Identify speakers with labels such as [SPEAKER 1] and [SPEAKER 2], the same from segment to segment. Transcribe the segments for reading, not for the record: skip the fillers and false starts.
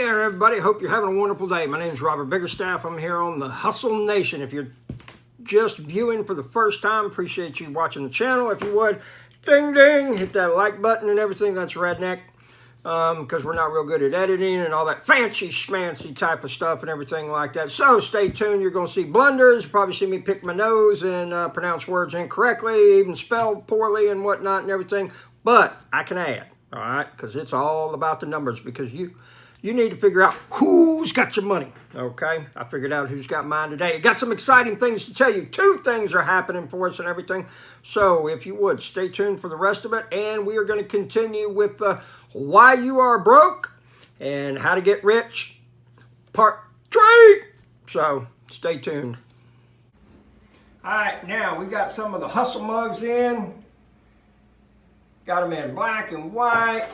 [SPEAKER 1] Hey there, everybody. Hope you're having a wonderful day. My name is Robert Biggerstaff. I'm here on the Hustle Nation. If you're just viewing for the first time, appreciate you watching the channel. If you would, ding, ding, hit that like button and everything. That's redneck because we're not real good at editing and all that fancy schmancy type of stuff and everything like that. So stay tuned. You're going to see blunders. You'll probably see me pick my nose and pronounce words incorrectly, even spell poorly and whatnot and everything. But I can add, all right, because it's all about the numbers because you need to figure out who's got your money, okay? I figured out who's got mine today. I got some exciting things to tell you. 2 things are happening for us and everything. So if you would, stay tuned for the rest of it. And we are going to continue with why you are broke and how to get rich, part 3. So stay tuned. All right, now we got some of the hustle mugs in. Got them in black and white.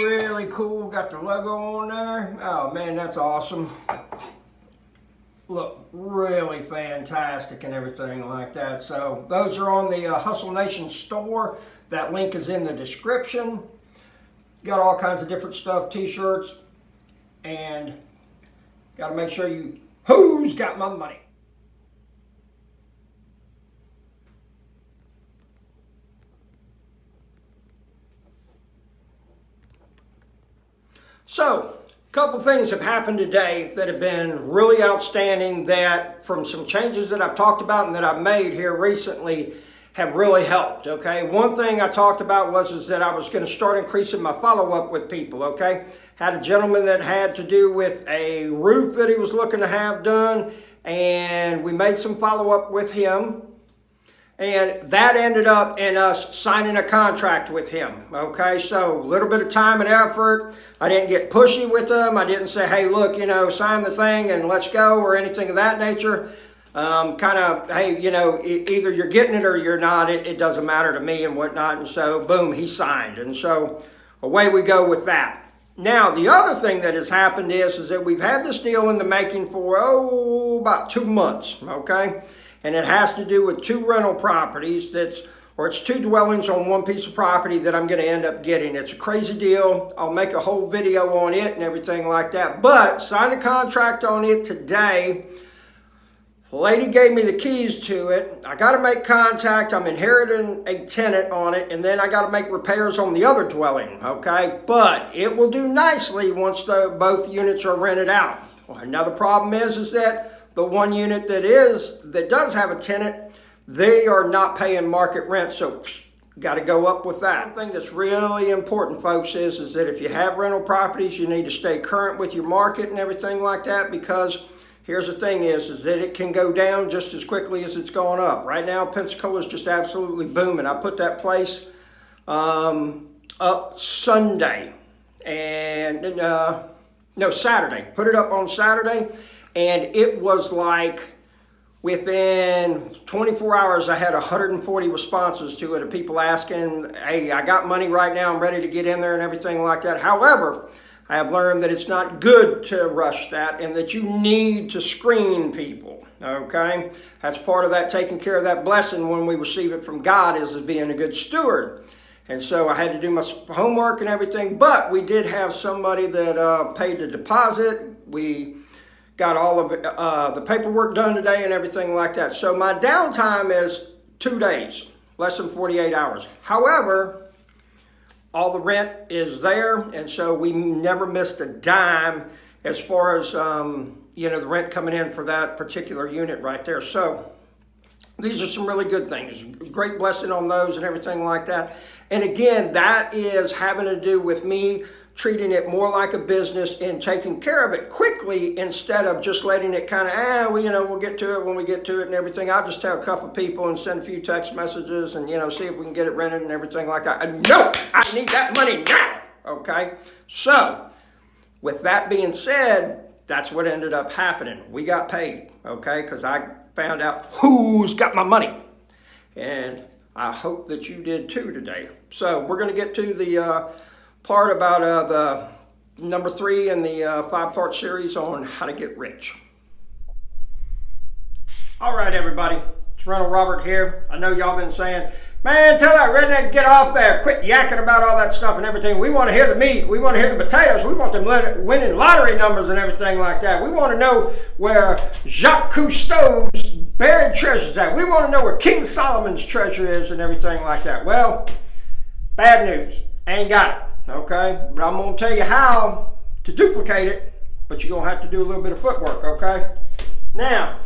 [SPEAKER 1] Really cool. Got the logo on there. Oh man, that's awesome. Look, really fantastic and everything like that. So those are on the Hustle Nation store. That link is in the description. Got all kinds of different stuff, t-shirts, and got to make sure you, who's got my money? So, a couple things have happened today that have been really outstanding that from some changes that I've talked about and that I've made here recently have really helped, okay? One thing I talked about was that I was going to start increasing my follow-up with people, okay? Had a gentleman that had to do with a roof that he was looking to have done, and we made some follow-up with him. And that ended up in us signing a contract with him, okay? So a little bit of time and effort. I didn't get pushy with him. I didn't say, hey, look, you know, sign the thing and let's go or anything of that nature. Kind of, hey, you know, either you're getting it or you're not. It doesn't matter to me and whatnot. And so, boom, he signed. And so away we go with that. Now, the other thing that has happened is that we've had this deal in the making for, about 2 months, okay? And it has to do with 2 rental properties it's 2 dwellings on 1 piece of property that I'm going to end up getting. It's a crazy deal. I'll make a whole video on it and everything like that. But signed a contract on it today. The lady gave me the keys to it. I got to make contact. I'm inheriting a tenant on it. And then I got to make repairs on the other dwelling. Okay. But it will do nicely once both units are rented out. Well, another problem is that the 1 unit that does have a tenant, they are not paying market rent, so got to go up with that. One thing that's really important, folks, is that if you have rental properties, you need to stay current with your market and everything like that, because here's the thing is that it can go down just as quickly as it's going up. Right now, Pensacola is just absolutely booming. I put that place up Sunday, and Saturday. Put it up on Saturday. And it was like within 24 hours, I had 140 responses to it of people asking, hey, I got money right now. I'm ready to get in there and everything like that. However, I have learned that it's not good to rush that and that you need to screen people, okay? That's part of that taking care of that blessing when we receive it from God is being a good steward. And so I had to do my homework and everything, but we did have somebody that paid the deposit. We got all of the paperwork done today and everything like that. So my downtime is 2 days, less than 48 hours. However, all the rent is there, and so we never missed a dime as far as the rent coming in for that particular unit right there. So these are some really good things. Great blessing on those and everything like that. And again, that is having to do with me treating it more like a business and taking care of it quickly instead of just letting it kind of, we'll get to it when we get to it and everything. I'll just tell a couple people and send a few text messages and, see if we can get it rented and everything like that. No, I need that money now, okay? So, with that being said, that's what ended up happening. We got paid, okay, because I found out who's got my money. And I hope that you did too today. So, we're going to get to the part about the number 3 in the 5-part series on how to get rich. All right, everybody. It's Rental Robert here. I know y'all been saying, Man, tell that redneck to get off there. Quit yakking about all that stuff and everything. We want to hear the meat. We want to hear the potatoes. We want them winning lottery numbers and everything like that. We want to know where Jacques Cousteau's buried treasure's at. We want to know where King Solomon's treasure is and everything like that. Well, bad news. Ain't got it, okay? But I'm going to tell you how to duplicate it, but you're going to have to do a little bit of footwork, okay? Now,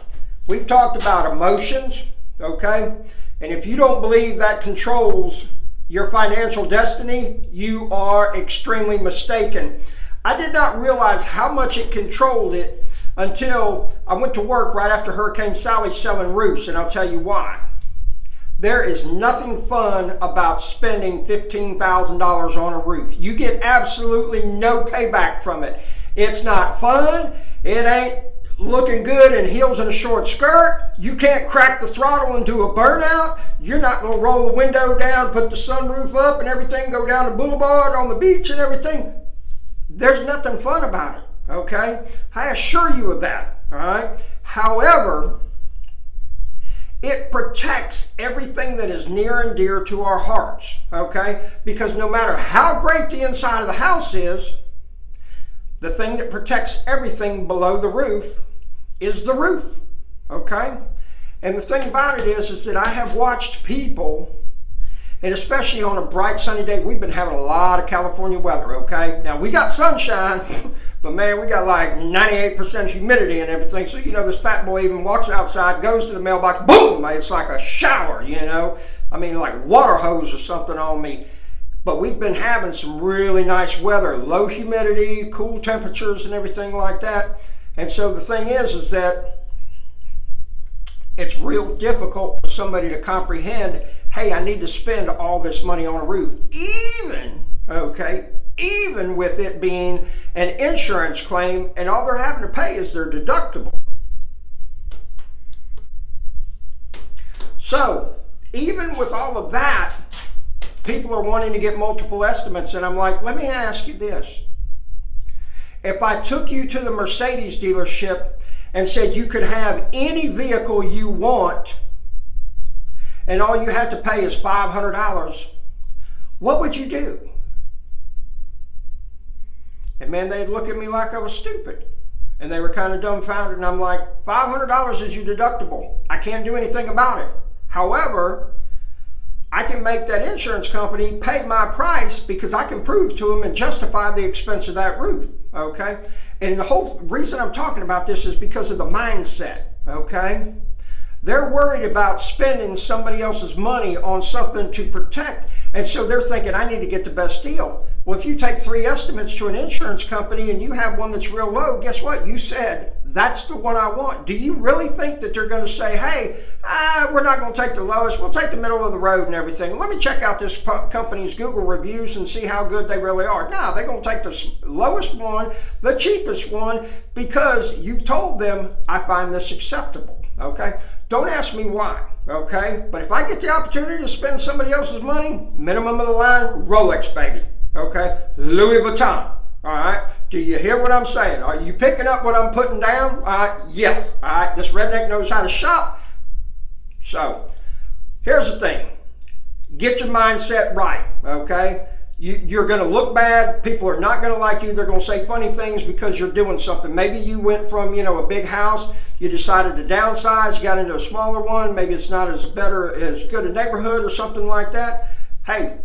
[SPEAKER 1] we've talked about emotions, okay? And if you don't believe that controls your financial destiny, you are extremely mistaken. I did not realize how much it controlled it until I went to work right after Hurricane Sally selling roofs, and I'll tell you why. There is nothing fun about spending $15,000 on a roof. You get absolutely no payback from it. It's not fun. It ain't looking good in heels and a short skirt. You can't crack the throttle and do a burnout. You're not going to roll the window down, put the sunroof up and everything, go down the boulevard on the beach and everything. There's nothing fun about it, okay? I assure you of that, all right? However, it protects everything that is near and dear to our hearts, okay? Because no matter how great the inside of the house is, the thing that protects everything below the roof is the roof, okay? And the thing about it is that I have watched people, and especially on a bright sunny day, we've been having a lot of California weather, okay? Now we got sunshine, but man, we got like 98% humidity and everything. So, you know, this fat boy even walks outside, goes to the mailbox, boom, it's like a shower, you know? I mean, like water hose or something on me. But we've been having some really nice weather, low humidity, cool temperatures and everything like that. And so the thing is that it's real difficult for somebody to comprehend, hey, I need to spend all this money on a roof. Even with it being an insurance claim and all they're having to pay is their deductible. So even with all of that, people are wanting to get multiple estimates, and I'm like, let me ask you this. If I took you to the Mercedes dealership and said you could have any vehicle you want and all you have to pay is $500, what would you do? And man, they'd look at me like I was stupid. And they were kind of dumbfounded, and I'm like, $500 is your deductible. I can't do anything about it. However, I can make that insurance company pay my price because I can prove to them and justify the expense of that roof, okay? And the whole reason I'm talking about this is because of the mindset, okay? They're worried about spending somebody else's money on something to protect, and so they're thinking, I need to get the best deal. Well, if you take 3 estimates to an insurance company and you have one that's real low, guess what? You said, that's the one I want. Do you really think that they're going to say, hey, we're not going to take the lowest, we'll take the middle of the road and everything. Let me check out this company's Google reviews and see how good they really are. No, they're going to take the lowest one, the cheapest one, because you've told them, I find this acceptable, okay? Don't ask me why, okay? But if I get the opportunity to spend somebody else's money, minimum of the line, Rolex, baby, okay? Louis Vuitton, all right? Do you hear what I'm saying? Are you picking up what I'm putting down? Yes, all right? This redneck knows how to shop. So, here's the thing. Get your mindset right, okay? You're going to look bad. People are not going to like you. They're going to say funny things because you're doing something. Maybe you went from, a big house. You decided to downsize. You got into a smaller one. Maybe it's not as good a neighborhood or something like that. Hey,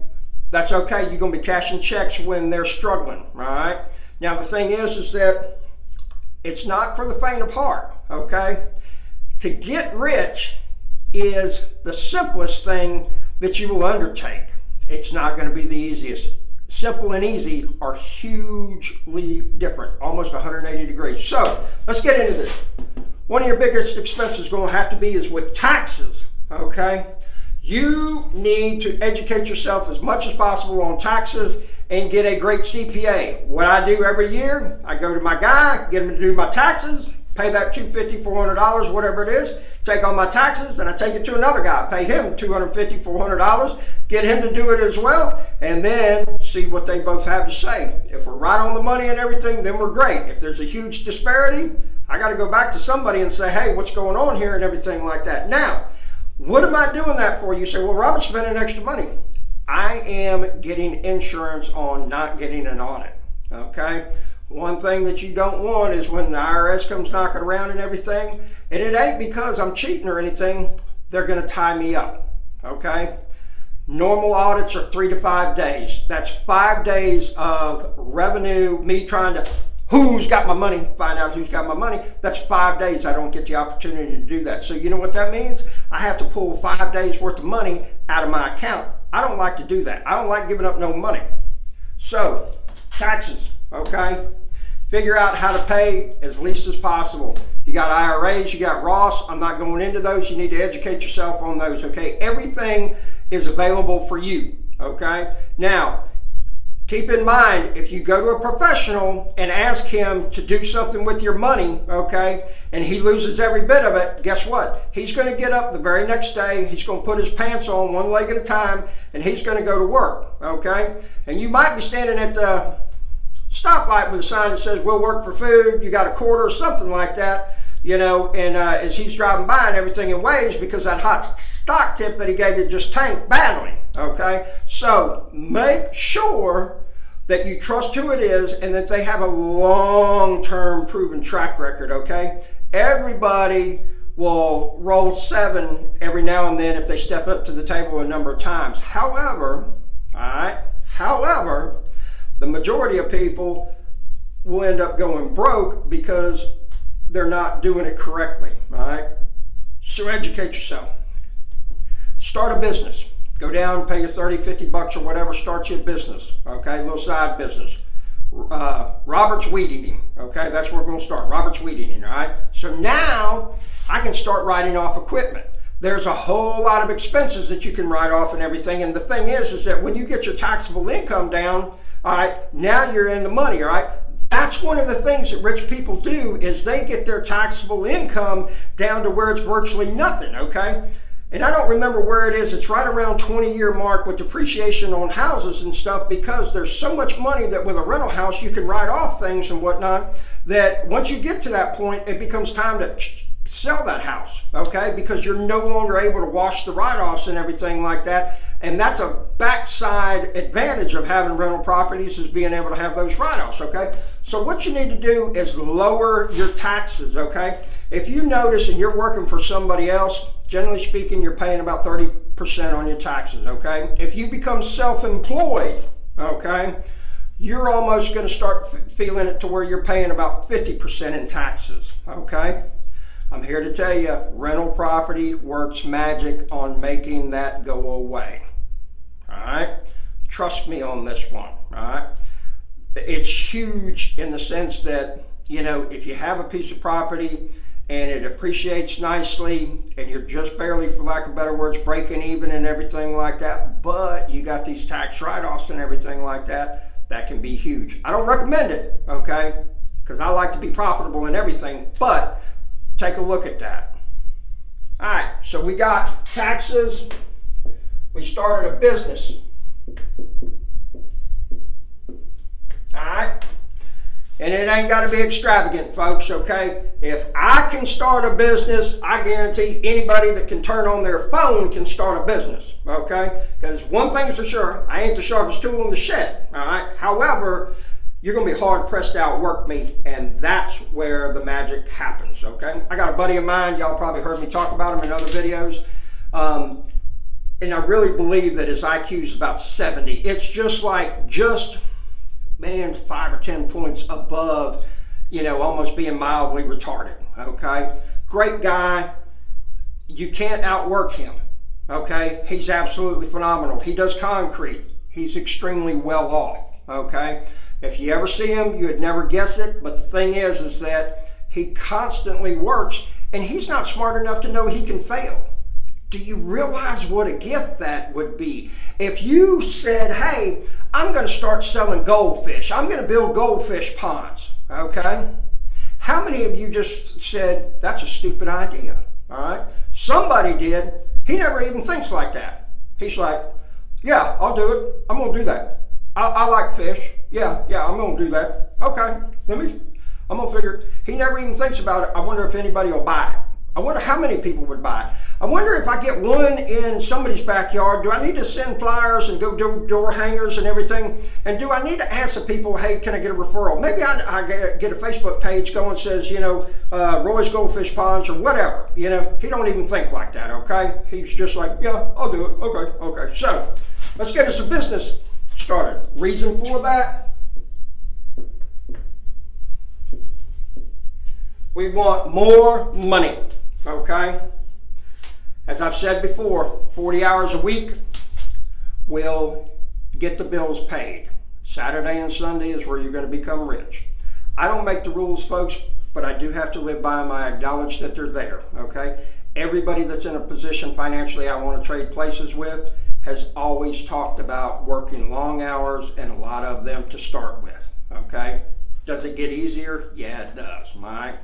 [SPEAKER 1] that's okay. You're going to be cashing checks when they're struggling, all right? Now, the thing is that it's not for the faint of heart, okay? To get rich is the simplest thing that you will undertake. It's not going to be the easiest. Simple and easy are hugely different, almost 180 degrees. So let's get into this. One of your biggest expenses going to have to be is with taxes, okay? You need to educate yourself as much as possible on taxes and get a great CPA. What I do every year, I go to my guy, get him to do my taxes, pay that $250, $400, whatever it is, take all my taxes, and I take it to another guy, pay him $250, $400, get him to do it as well, and then see what they both have to say. If we're right on the money and everything, then we're great. If there's a huge disparity, I got to go back to somebody and say, hey, what's going on here and everything like that. Now, What am I doing that for? You say, well, Robert's spending extra money. I am getting insurance on not getting an audit, okay? One thing that you don't want is when the IRS comes knocking around and everything, and it ain't because I'm cheating or anything, they're gonna tie me up, okay? Normal audits are 3 to 5 days. That's 5 days of revenue, me trying to, who's got my money, find out who's got my money. That's 5 days I don't get the opportunity to do that. So you know what that means? I have to pull 5 days worth of money out of my account. I don't like to do that. I don't like giving up no money. So, taxes, okay? Figure out how to pay as least as possible. You got IRAs, you got Roths. I'm not going into those. You need to educate yourself on those, okay? Everything is available for you, okay? Now, keep in mind, if you go to a professional and ask him to do something with your money, okay, and he loses every bit of it, guess what? He's going to get up the very next day, he's going to put his pants on one leg at a time, and he's going to go to work, okay? And you might be standing at the stoplight with a sign that says, we'll work for food, you got a quarter or something like that, you know, and as he's driving by and everything in waves because that hot stock tip that he gave you just tanked badly, okay? So make sure that you trust who it is and that they have a long-term proven track record, okay? Everybody will roll 7 every now and then if they step up to the table a number of times. However, all right, the majority of people will end up going broke because they're not doing it correctly, all right? So educate yourself. Start a business. Go down, pay you 30, 50 bucks or whatever, start your business, okay? A little side business. Robert's weed eating, okay? That's where we're gonna start, Robert's weed eating, all right? So now I can start writing off equipment. There's a whole lot of expenses that you can write off and everything, and the thing is that when you get your taxable income down, all right, now you're in the money, all right? That's one of the things that rich people do is they get their taxable income down to where it's virtually nothing, okay? And I don't remember where it is. It's right around 20-year mark with depreciation on houses and stuff because there's so much money that with a rental house you can write off things and whatnot that once you get to that point, it becomes time to sell that house, okay? Because you're no longer able to wash the write-offs and everything like that. And that's a backside advantage of having rental properties is being able to have those write-offs, okay? So what you need to do is lower your taxes, okay? If you notice and you're working for somebody else, generally speaking, you're paying about 30% on your taxes, okay? If you become self-employed, okay, you're almost going to start feeling it to where you're paying about 50% in taxes, okay? I'm here to tell you, rental property works magic on making that go away, all right? Trust me on this one, all right? It's huge in the sense that, you know, if you have a piece of property and it appreciates nicely and you're just barely, for lack of better words, breaking even and everything like that, but you got these tax write-offs and everything like that, that can be huge. I don't recommend it, okay? Because I like to be profitable and everything, but take a look at that. All right, so we got taxes. We started a business. All right, and it ain't got to be extravagant, folks, okay? If I can start a business, I guarantee anybody that can turn on their phone can start a business, okay? Because one thing's for sure, I ain't the sharpest tool in the shed, all right? However, you're going to be hard-pressed to outwork me, and that's where the magic happens, okay? I got a buddy of mine, y'all probably heard me talk about him in other videos, and I really believe that his IQ is about 70. It's just like, man, 5 or 10 points above, you know, almost being mildly retarded, okay? Great guy. You can't outwork him, okay? He's absolutely phenomenal. He does concrete. He's extremely well off, okay? If you ever see him, you would never guess it, but the thing is that he constantly works, and he's not smart enough to know he can fail. Do you realize what a gift that would be? If you said, hey, I'm going to start selling goldfish. I'm going to build goldfish ponds, okay? How many of you just said, that's a stupid idea, all right? Somebody did. He never even thinks like that. He's like, yeah, I'll do it. I'm going to do that. I like fish. Yeah, I'm going to do that. Okay, I'm going to figure it. He never even thinks about it. I wonder if anybody will buy it. I wonder how many people would buy it. I wonder if I get one in somebody's backyard, do I need to send flyers and go do door hangers and everything? And do I need to ask the people, hey, can I get a referral? Maybe I get a Facebook page going and says, Roy's Goldfish Ponds or whatever. He don't even think like that, okay? He's just like, yeah, I'll do it. Okay. So let's get us a business started. Reason for that? We want more money, okay? As I've said before, 40 hours a week will get the bills paid. Saturday and Sunday is where you're going to become rich. I don't make the rules, folks, but I do have to live by them. I acknowledge that they're there, okay? Everybody that's in a position financially I want to trade places with has always talked about working long hours, and a lot of them to start with, okay? Does it get easier? Yeah, it does, all right?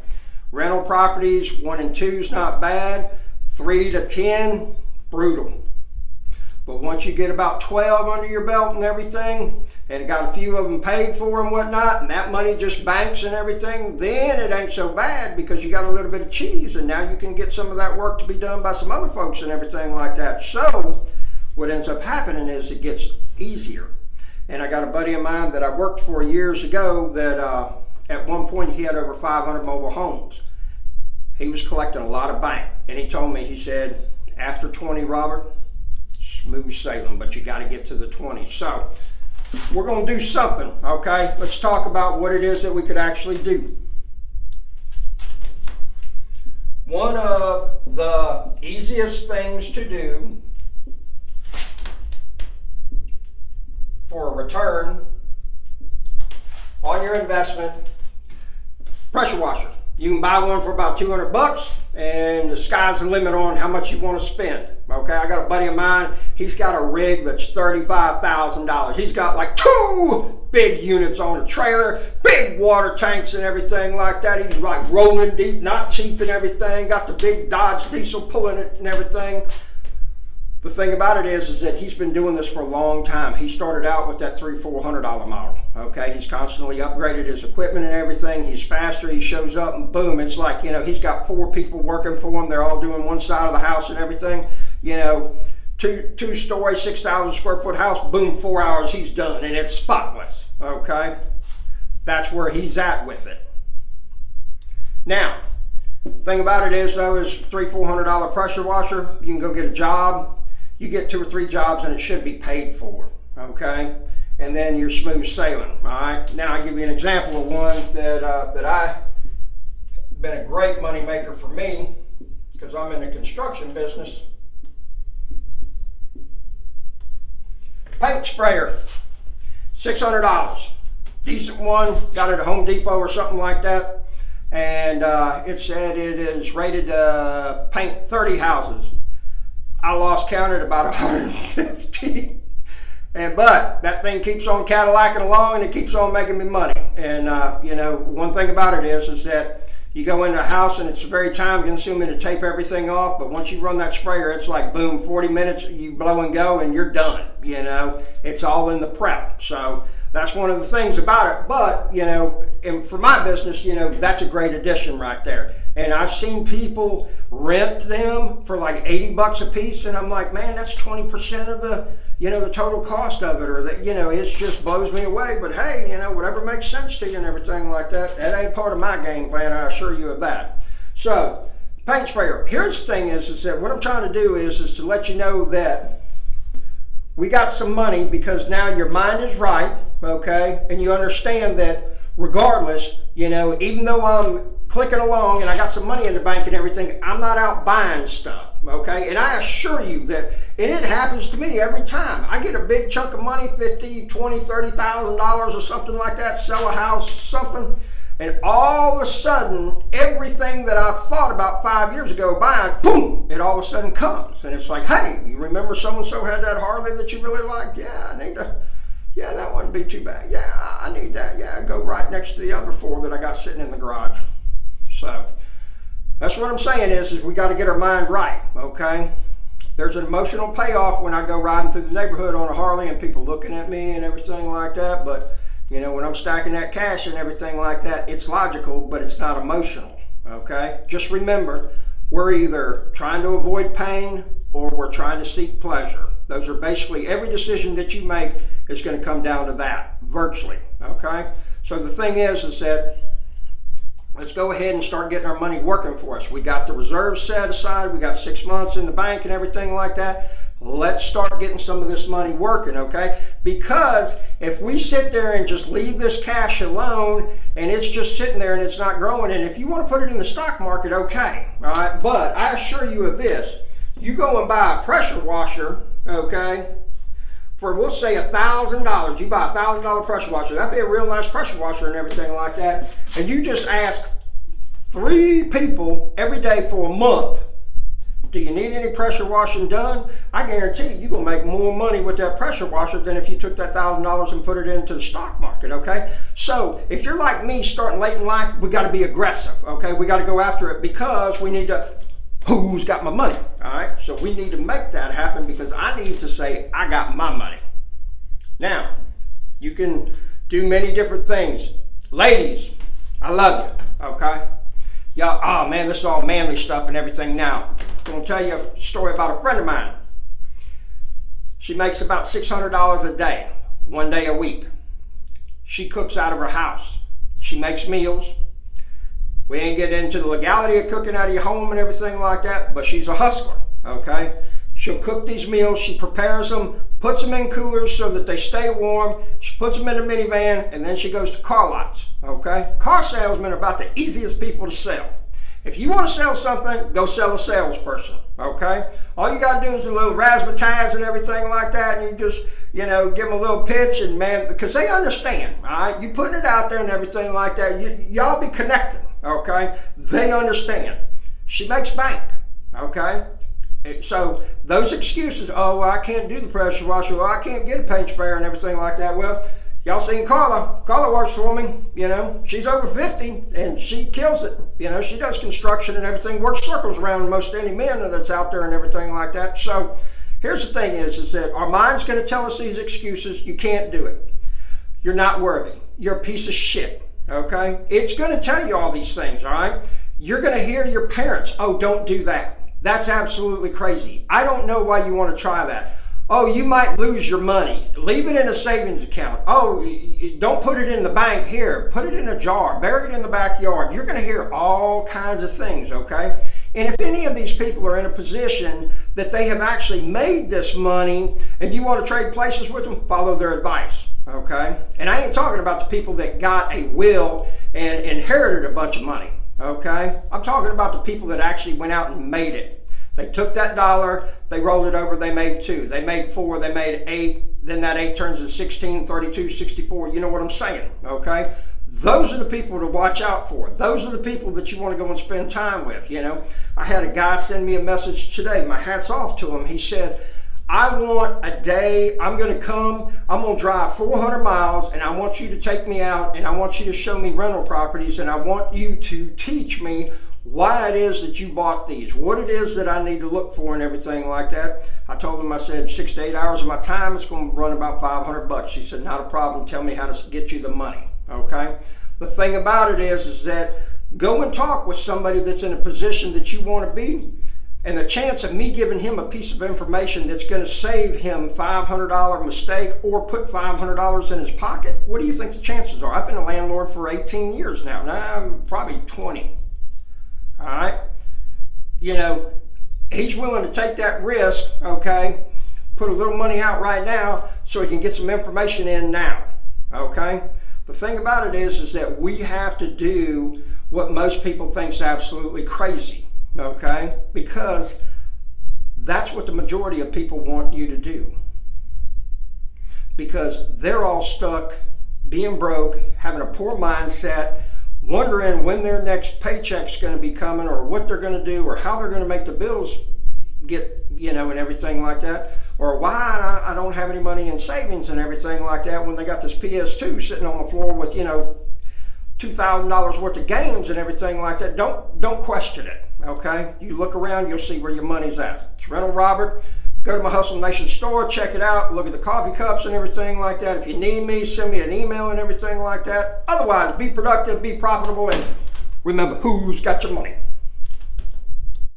[SPEAKER 1] Rental properties, 1 and 2 is not bad. 3 to 10, brutal. But once you get about 12 under your belt and everything, and got a few of them paid for and whatnot, and that money just banks and everything, then it ain't so bad because you got a little bit of cheese, and now you can get some of that work to be done by some other folks and everything like that. So what ends up happening is it gets easier. And I got a buddy of mine that I worked for years ago that at one point he had over 500 mobile homes. He was collecting a lot of bank, and he told me, he said, after 20, Robert, smooth sailing, but you got to get to the 20. So we're going to do something, okay? Let's talk about what it is that we could actually do. One of the easiest things to do for a return on your investment, pressure washer. You can buy one for about 200 bucks, and the sky's the limit on how much you want to spend. Okay, I got a buddy of mine, he's got a rig that's $35,000. He's got like 2 big units on a trailer, big water tanks and everything like that. He's like rolling deep, not cheap and everything, got the big Dodge diesel pulling it and everything. The thing about it is that he's been doing this for a long time. He started out with that $300-400 model. Okay, he's constantly upgraded his equipment and everything. He's faster. He shows up and boom, it's like, he's got 4 people working for him. They're all doing one side of the house and everything. Two-story, 6,000 square foot house. Boom, 4 hours, he's done, and it's spotless. Okay, that's where he's at with it. Now, the thing about it is, though, is $300-400 pressure washer. You can go get a job. You get 2 or 3 jobs and it should be paid for, okay? And then you're smooth sailing, all right? Now I'll give you an example of one that I been a great money maker for me because I'm in the construction business. Paint sprayer, $600. Decent one, got it at Home Depot or something like that. And it said it is rated to paint 30 houses. I lost count at about 150. But that thing keeps on Cadillacing along and it keeps on making me money. And one thing about it is that you go into a house and it's very time consuming to tape everything off, but once you run that sprayer, it's like boom, 40 minutes, you blow and go and you're done. It's all in the prep. So that's one of the things about it. But, and for my business, that's a great addition right there. And I've seen people rent them for like 80 bucks a piece, and I'm like, man, that's 20% of the, the total cost of it, or that, it just blows me away. But hey, whatever makes sense to you and everything like that, that ain't part of my game plan, I assure you of that. So, paint sprayer. Here's the thing is that what I'm trying to do is to let you know that we got some money because now your mind is right, okay? And you understand that regardless, even though I'm clicking along and I got some money in the bank and everything, I'm not out buying stuff, okay? And I assure you that, and it happens to me every time. I get a big chunk of money, $50,000, $20,000, $30,000 or something like that, sell a house, something, and all of a sudden, everything that I thought about 5 years ago buying, boom, it all of a sudden comes. And it's like, hey, you remember so-and-so had that Harley that you really liked? Yeah, I need to, yeah, that wouldn't be too bad. Yeah, I need that. Yeah, go right next to the other 4 that I got sitting in the garage. So that's what I'm saying is we got to get our mind right, okay? There's an emotional payoff when I go riding through the neighborhood on a Harley and people looking at me and everything like that. But, when I'm stacking that cash and everything like that, it's logical, but it's not emotional, okay? Just remember, we're either trying to avoid pain or we're trying to seek pleasure. Those are basically, every decision that you make is going to come down to that, virtually, okay? So the thing is that let's go ahead and start getting our money working for us. We got the reserves set aside, we got 6 months in the bank and everything like that. Let's start getting some of this money working, okay? Because if we sit there and just leave this cash alone and it's just sitting there and it's not growing, and if you want to put it in the stock market, okay, all right? But I assure you of this, you go and buy a pressure washer, okay, for, we'll say $1,000. You buy a $1,000 pressure washer. That'd be a real nice pressure washer and everything like that. And you just ask 3 people every day for a month, do you need any pressure washing done? I guarantee you're going to make more money with that pressure washer than if you took that $1,000 and put it into the stock market, okay? So if you're like me starting late in life, we got to be aggressive, okay? We got to go after it because we need to, who's got my money, all right? So we need to make that happen because I need to say, I got my money. Now, you can do many different things. Ladies, I love you, okay? Y'all, oh man, this is all manly stuff and everything now. I'm going to tell you a story about a friend of mine. She makes about $600 a day, 1 day a week. She cooks out of her house. She makes meals. We ain't getting into the legality of cooking out of your home and everything like that, but she's a hustler, okay? She'll cook these meals, she prepares them, puts them in coolers so that they stay warm. She puts them in a minivan, and then she goes to car lots, okay? Car salesmen are about the easiest people to sell. If you want to sell something, go sell a salesperson, okay? All you got to do is a little razzmatazz and everything like that, and you just, you know, give them a little pitch, and man, because they understand, all right? You putting it out there and everything like that, y'all be connected, okay? They understand. She makes bank, okay? So those excuses, oh, well, I can't do the pressure washer, well, I can't get a paint sprayer and everything like that. Well, y'all seen Carla. Carla works for me, you know. She's over 50 and she kills it. You know, she does construction and everything, works circles around most any man that's out there and everything like that. So here's the thing is that our mind's going to tell us these excuses. You can't do it. You're not worthy. You're a piece of shit, okay? It's going to tell you all these things, all right? You're going to hear your parents, oh, don't do that. That's absolutely crazy. I don't know why you want to try that. Oh, you might lose your money. Leave it in a savings account. Oh, don't put it in the bank here. Put it in a jar. Bury it in the backyard. You're going to hear all kinds of things, okay? And if any of these people are in a position that they have actually made this money and you want to trade places with them, follow their advice, okay? And I ain't talking about the people that got a will and inherited a bunch of money. Okay, I'm talking about the people that actually went out and made it. They took that dollar, they rolled it over, they made 2, they made 4, they made 8, then that 8 turns into 16, 32, 64, you know what I'm saying, okay? Those are the people to watch out for. Those are the people that you want to go and spend time with, you know? I had a guy send me a message today, my hat's off to him. He said, I want a day, I'm going to come, I'm going to drive 400 miles and I want you to take me out and I want you to show me rental properties and I want you to teach me why it is that you bought these, what it is that I need to look for and everything like that. I told him, I said 6 to 8 hours of my time, it's going to run about $500. He said, not a problem, tell me how to get you the money, okay? The thing about it is that go and talk with somebody that's in a position that you want to be. And the chance of me giving him a piece of information that's going to save him $500 mistake or put $500 in his pocket, what do you think the chances are? I've been a landlord for 18 years now. Now I'm probably 20. All right? You know, he's willing to take that risk, okay, put a little money out right now so he can get some information in now, okay? The thing about it is that we have to do what most people think is absolutely crazy. Okay, because that's what the majority of people want you to do. Because they're all stuck being broke, having a poor mindset, wondering when their next paycheck's going to be coming or what they're going to do or how they're going to make the bills get, you know, and everything like that. Or why I don't have any money in savings and everything like that when they got this PS2 sitting on the floor with, you know, $2,000 worth of games and everything like that. Don't question it. Okay, you look around, you'll see where your money's at. It's Rental Robert. Go to my Hustle Nation store, check it out, look at the coffee cups and everything like that. If you need me, send me an email and everything like that. Otherwise, be productive, be profitable, and remember, who's got your money?